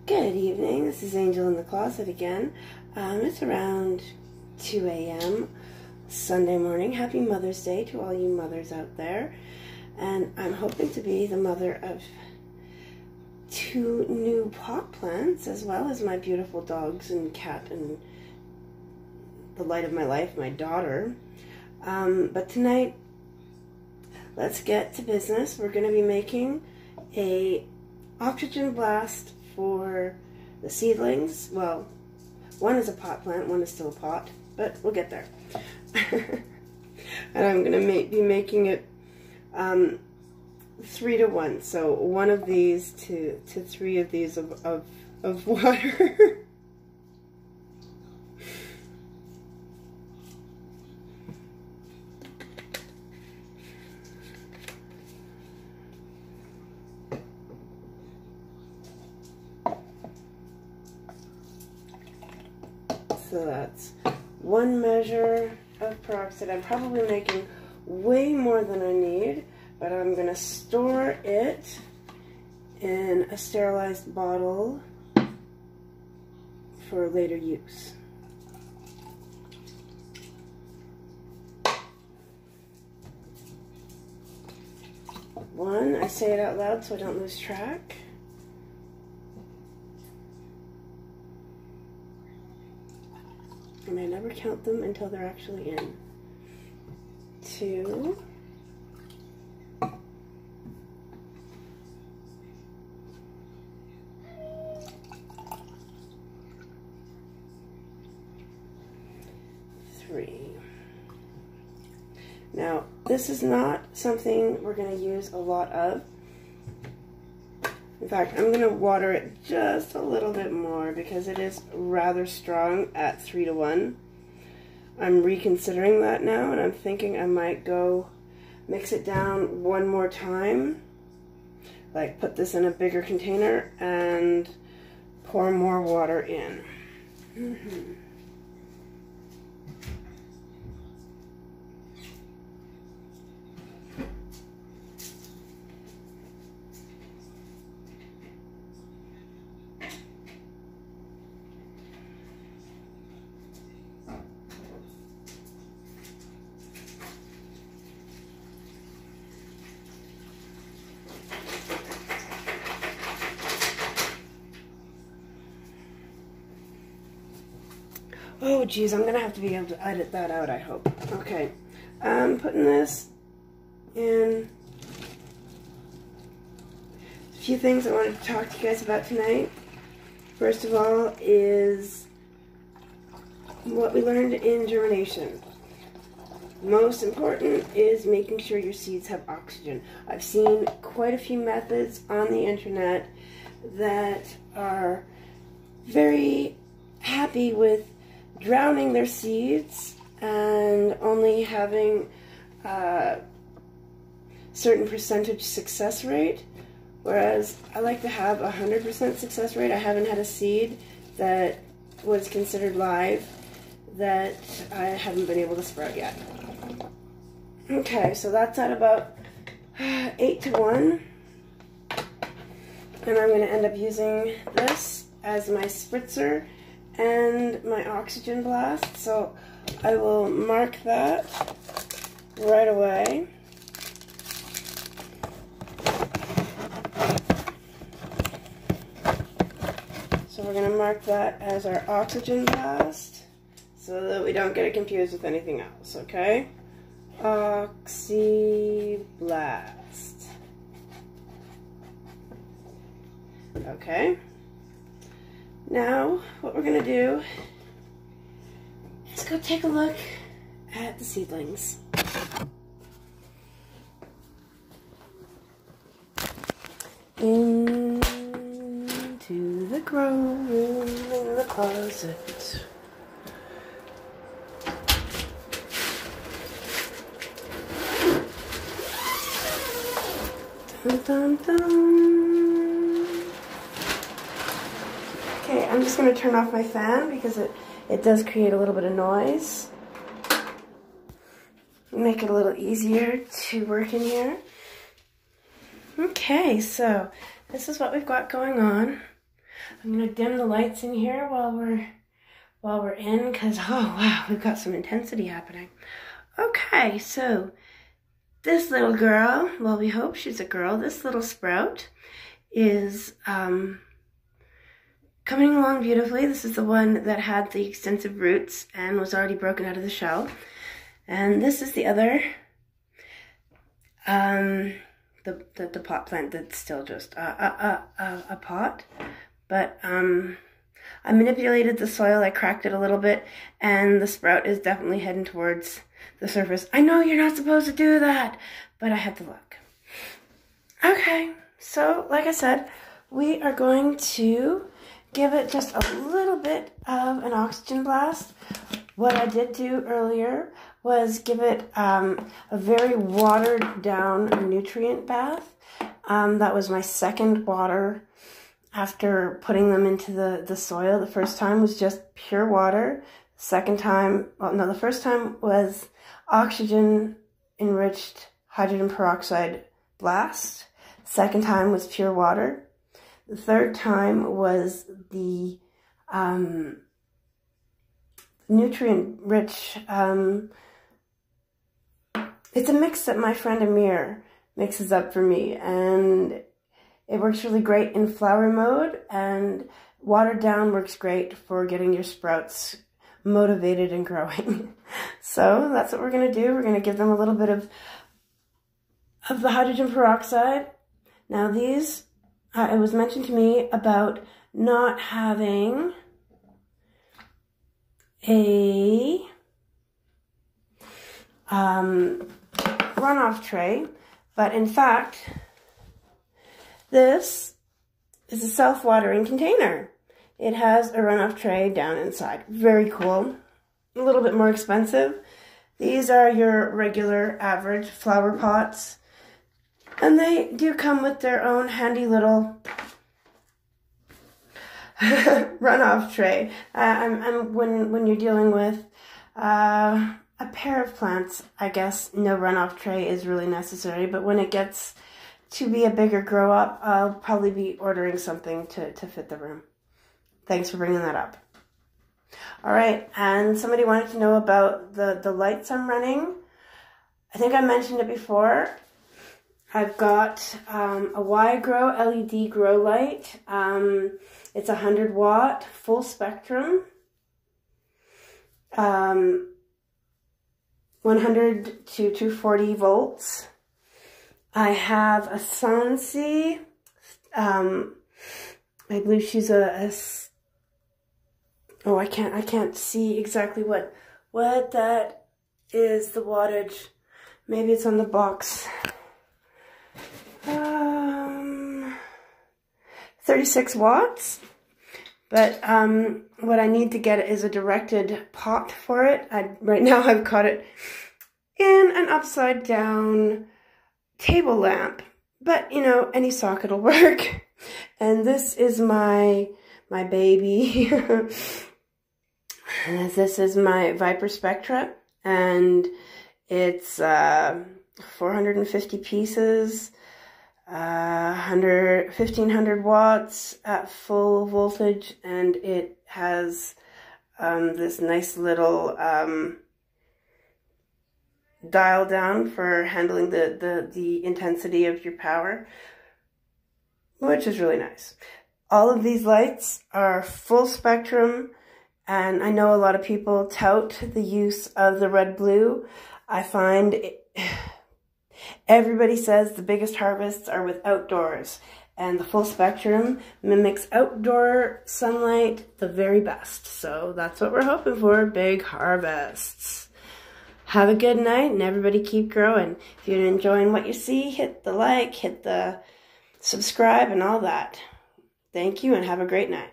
Good evening, this is Angel in the Closet again. It's around 2 a.m. Sunday morning. Happy Mother's Day to all you mothers out there. And I'm hoping to be the mother of 2 new pot plants, as well as my beautiful dogs and cat and the light of my life, my daughter. But tonight, let's get to business. We're going to be making a oxygen blast for the seedlings. Well, one is a pot plant, one is still a pot, but we'll get there. And I'm going to be making it 3 to 1, so 1 of these to 3 of these of water. So that's 1 measure of peroxide. I'm probably making way more than I need, but I'm going to store it in a sterilized bottle for later use. One, I say it out loud so I don't lose track. And I never count them until they're actually in. 2. 3. Now, this is not something we're going to use a lot of. In fact, I'm going to water it just a little bit more because it is rather strong at 3 to 1. I'm reconsidering that now, and I'm thinking I might go mix it down 1 more time. Like, put this in a bigger container and pour more water in. Oh geez, I'm gonna have to be able to edit that out, I hope. Okay, I'm putting this in. A few things I wanted to talk to you guys about tonight. First of all is what we learned in germination. Most important is making sure your seeds have oxygen. I've seen quite a few methods on the internet that are very happy with drowning their seeds and only having a certain percentage success rate, whereas I like to have 100% success rate. I haven't had a seed that was considered live that I haven't been able to sprout yet. Okay, so that's at about 8 to 1, and I'm going to end up using this as my spritzer and my oxygen blast, so I will mark that right away. So we're going to mark that as our oxygen blast so that we don't get it confused with anything else, okay? Oxy blast. Okay. Now, what we're going to do is go take a look at the seedlings. Into the grow room in the closet. Dun, dun, dun. Okay, I'm just going to turn off my fan because it does create a little bit of noise. Make it a little easier to work in here. Okay, so this is what we've got going on. I'm gonna dim the lights in here while we're in, because oh wow, we've got some intensity happening. Okay, so this little girl, well, we hope she's a girl, this little sprout is coming along beautifully. This is the one that had the extensive roots and was already broken out of the shell. And this is the other, the pot plant that's still just a pot. But I manipulated the soil, I cracked it a little bit, and the sprout is definitely heading towards the surface. I know you're not supposed to do that, but I had to look. Okay, so like I said, we are going to give it just a little bit of an oxygen blast. What I did do earlier was give it a very watered down nutrient bath. That was my second water after putting them into the soil. The first time was just pure water. Second time, well, no, the first time was oxygen enriched hydrogen peroxide blast. Second time was pure water. The third time was the nutrient rich, it's a mix that my friend Amir mixes up for me, and it works really great in flower mode, and watered down works great for getting your sprouts motivated and growing. So that's what we're going to do. We're going to give them a little bit of the hydrogen peroxide. Now these, it was mentioned to me about not having a runoff tray, but in fact, this is a self-watering container. It has a runoff tray down inside. Very cool. A little bit more expensive. These are your regular average flower pots, and they do come with their own handy little runoff tray. When you're dealing with a pair of plants, I guess no runoff tray is really necessary, but when it gets to be a bigger grow up, I'll probably be ordering something to fit the room. Thanks for bringing that up. All right, and somebody wanted to know about the lights I'm running. I think I mentioned it before. I've got a Y-Grow LED grow light. It's 100 watt, full spectrum. 100 to 240 volts. I have a Sansi. I believe she's oh, I can't see exactly what that is, the wattage. Maybe it's on the box. 36 watts. But what I need to get is a directed pot for it. Right now I've caught it in an upside down table lamp. But, you know, any socket will work. And this is my baby. This is my Viper Spectra. And it's 450 pieces. 1500 watts at full voltage, and it has this nice little dial down for handling the intensity of your power, which is really nice. All of these lights are full spectrum, and I know a lot of people tout the use of the red-blue. I find everybody says the biggest harvests are with outdoors, and the full spectrum mimics outdoor sunlight the very best. So that's what we're hoping for, big harvests. Have a good night, and everybody keep growing. If you're enjoying what you see, hit the like, hit the subscribe, and all that. Thank you, and have a great night.